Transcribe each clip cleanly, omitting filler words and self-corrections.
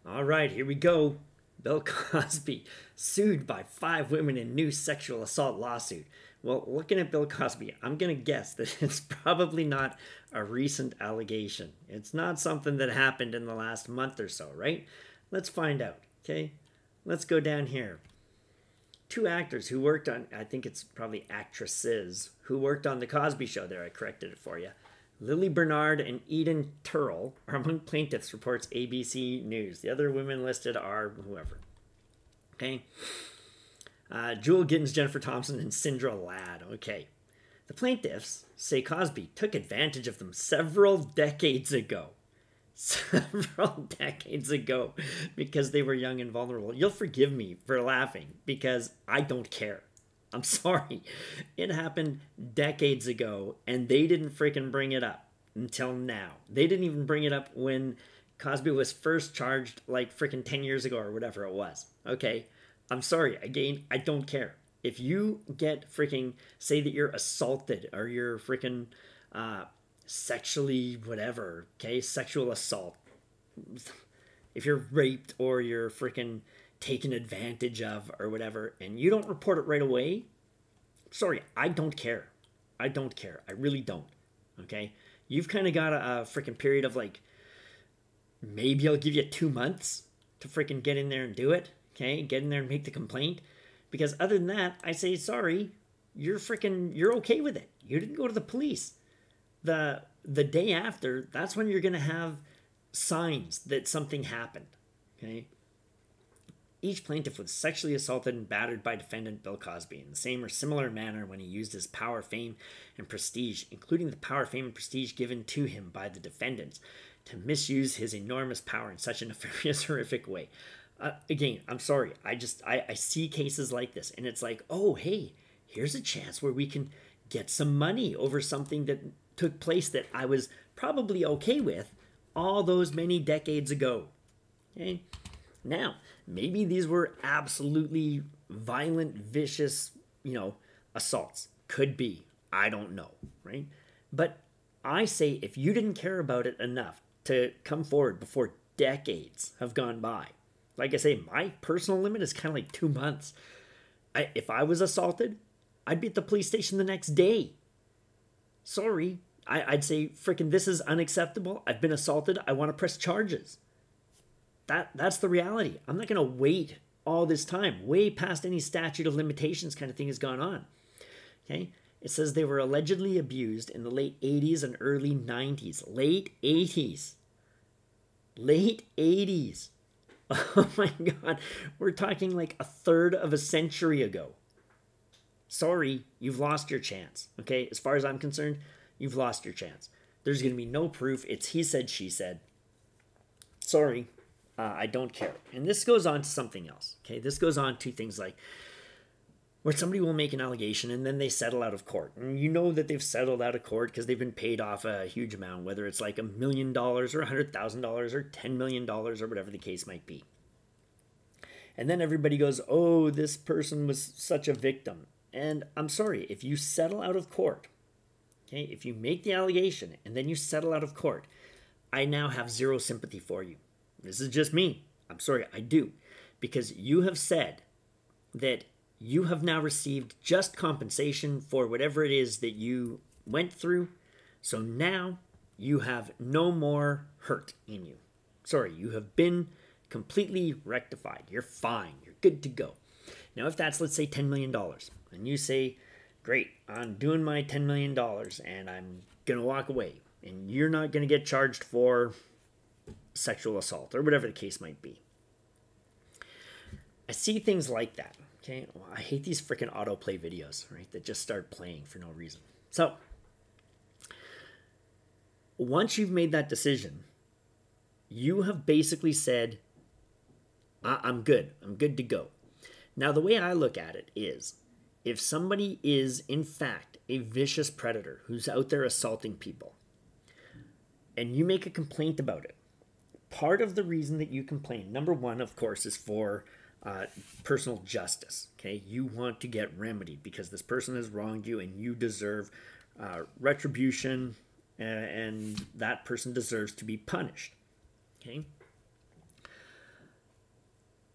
All right, here we go. Bill Cosby sued by 5 women in new sexual assault lawsuit. Well, looking at Bill Cosby, I'm going to guess that it's probably not a recent allegation. It's not something that happened in the last month or so, right? Let's find out, okay? Let's go down here. Two actors who worked on, I think it's probably actresses, who worked on The Cosby Show. There, I corrected it for you. Lily Bernard and Eden Turrell are among plaintiffs, reports ABC News. The other women listed are whoever. Okay. Jewel Gittens, Jennifer Thompson, and Sindra Ladd. Okay. The plaintiffs say Cosby took advantage of them several decades ago. Several decades ago because they were young and vulnerable. You'll forgive me for laughing because I don't care. I'm sorry. It happened decades ago and they didn't freaking bring it up until now. They didn't even bring it up when Cosby was first charged like freaking 10 years ago or whatever it was. Okay? I'm sorry. Again, I don't care. If you get freaking, say that you're assaulted or you're freaking sexually whatever, okay? Sexual assault. If you're raped or you're freaking taken advantage of or whatever and you don't report it right away, sorry, I don't care. I don't care. I really don't. Okay? You've kind of got a freaking period of like, maybe I'll give you 2 months to freaking get in there and do it. Okay? Get in there and make the complaint. Because other than that, I say, sorry, you're okay with it. You didn't go to the police. The day after, that's when you're going to have signs that something happened. Okay? Each plaintiff was sexually assaulted and battered by defendant Bill Cosby in the same or similar manner when he used his power, fame, and prestige, including the power, fame, and prestige given to him by the defendants, to misuse his enormous power in such a nefarious, horrific way. Again, I'm sorry. I see cases like this, and it's like, oh, hey, here's a chance where we can get some money over something that took place that I was probably okay with all those many decades ago. Okay? Now, maybe these were absolutely violent, vicious, assaults. Could be. I don't know, right? But I say if you didn't care about it enough to come forward before decades have gone by, like I say, my personal limit is kind of like 2 months. If I was assaulted, I'd be at the police station the next day. Sorry. I'd say, freaking, this is unacceptable. I've been assaulted. I want to press charges. That's the reality. I'm not going to wait all this time, way past any statute of limitations kind of thing has gone on. Okay? It says they were allegedly abused in the late 80s and early 90s. Late 80s. Late 80s. Oh my God. We're talking like a third of a century ago. Sorry, you've lost your chance. Okay? As far as I'm concerned, you've lost your chance. There's going to be no proof. It's he said, she said. Sorry. I don't care. And this goes on to something else. Okay, this goes on to things like where somebody will make an allegation and then they settle out of court. And you know that they've settled out of court because they've been paid off a huge amount, whether it's like $1 million or $100,000 or $10 million or whatever the case might be. And then everybody goes, oh, this person was such a victim. And I'm sorry, if you settle out of court, okay, if you make the allegation and then you settle out of court, I now have zero sympathy for you. This is just me. I'm sorry, I do. Because you have said that you have now received just compensation for whatever it is that you went through. So now you have no more hurt in you. Sorry, you have been completely rectified. You're fine. You're good to go. Now, if that's, let's say, $10 million, and you say, great, I'm doing my $10 million and I'm going to walk away, and you're not going to get charged for sexual assault or whatever the case might be. I see things like that. Okay, well, I hate these freaking autoplay videos, right, that just start playing for no reason. So once you've made that decision, you have basically said, I'm good. I'm good to go. Now, the way I look at it is, if somebody is, in fact, a vicious predator who's out there assaulting people, and you make a complaint about it, part of the reason that you complain, number one, of course, is for personal justice. Okay, you want to get remedied because this person has wronged you and you deserve retribution, and that person deserves to be punished. Okay,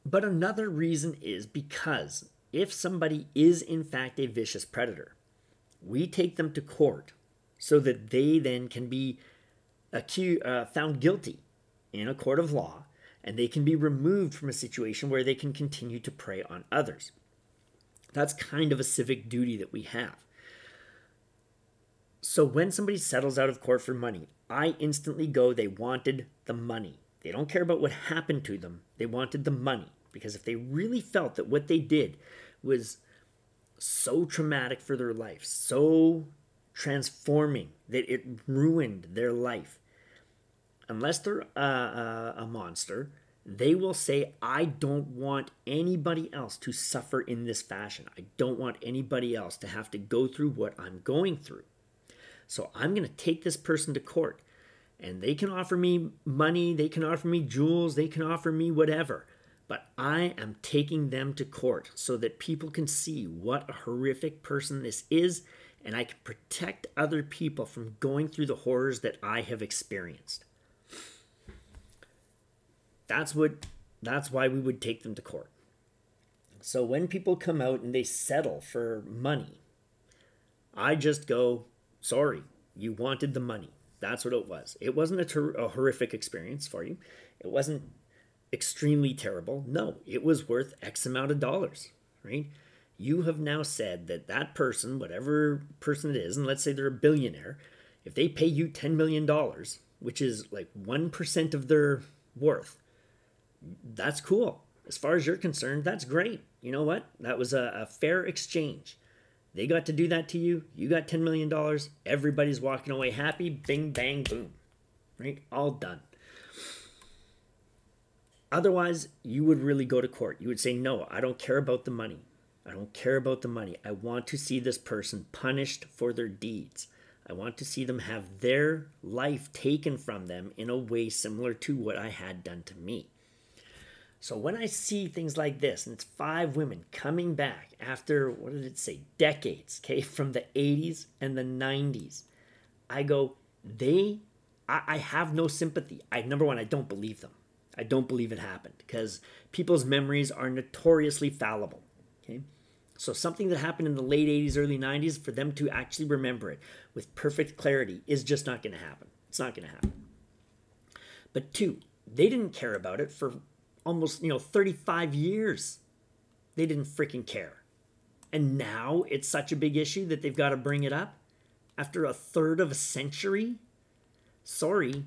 But another reason is because if somebody is in fact a vicious predator, we take them to court so that they then can be found guilty in a court of law, and they can be removed from a situation where they can continue to prey on others. That's kind of a civic duty that we have. So when somebody settles out of court for money, I instantly go, they wanted the money. They don't care about what happened to them. They wanted the money. Because if they really felt that what they did was so traumatic for their life, so transforming that it ruined their life, unless they're a monster, they will say, I don't want anybody else to suffer in this fashion. I don't want anybody else to have to go through what I'm going through. So I'm going to take this person to court. And they can offer me money, they can offer me jewels, they can offer me whatever. But I am taking them to court so that people can see what a horrific person this is, and I can protect other people from going through the horrors that I have experienced. That's why we would take them to court. So when people come out and they settle for money, I just go, sorry, you wanted the money. That's what it was. It wasn't a horrific experience for you. It wasn't extremely terrible. No, it was worth X amount of dollars, right? You have now said that that person, whatever person it is, and let's say they're a billionaire, if they pay you $10 million, which is like 1% of their worth, that's cool. As far as you're concerned, that's great. You know what? That was a fair exchange. They got to do that to you. You got $10 million. Everybody's walking away happy. Bing, bang, boom. Right? All done. Otherwise, you would really go to court. You would say, no, I don't care about the money. I don't care about the money. I want to see this person punished for their deeds. I want to see them have their life taken from them in a way similar to what I had done to me. So when I see things like this, and it's 5 women coming back after, what did it say, decades, okay, from the 80s and the 90s, I go, I have no sympathy. Number one, I don't believe them. I don't believe it happened because people's memories are notoriously fallible, okay? So something that happened in the late 80s, early 90s, for them to actually remember it with perfect clarity is just not going to happen. It's not going to happen. But 2, they didn't care about it for almost, 35 years. They didn't freaking care. And now it's such a big issue that they've got to bring it up after a third of a century. Sorry,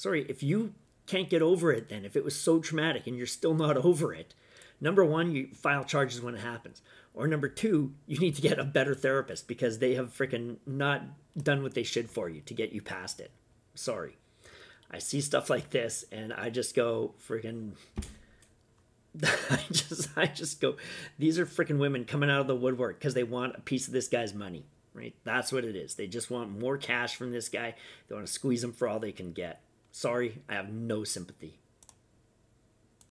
if you can't get over it then, if it was so traumatic and you're still not over it, number 1, you file charges when it happens. Or number 2, you need to get a better therapist because they have freaking not done what they should for you to get you past it. Sorry. I see stuff like this and I just go freaking, I just go, these are freaking women coming out of the woodwork because they want a piece of this guy's money, right? That's what it is. They just want more cash from this guy. They want to squeeze him for all they can get. Sorry, I have no sympathy.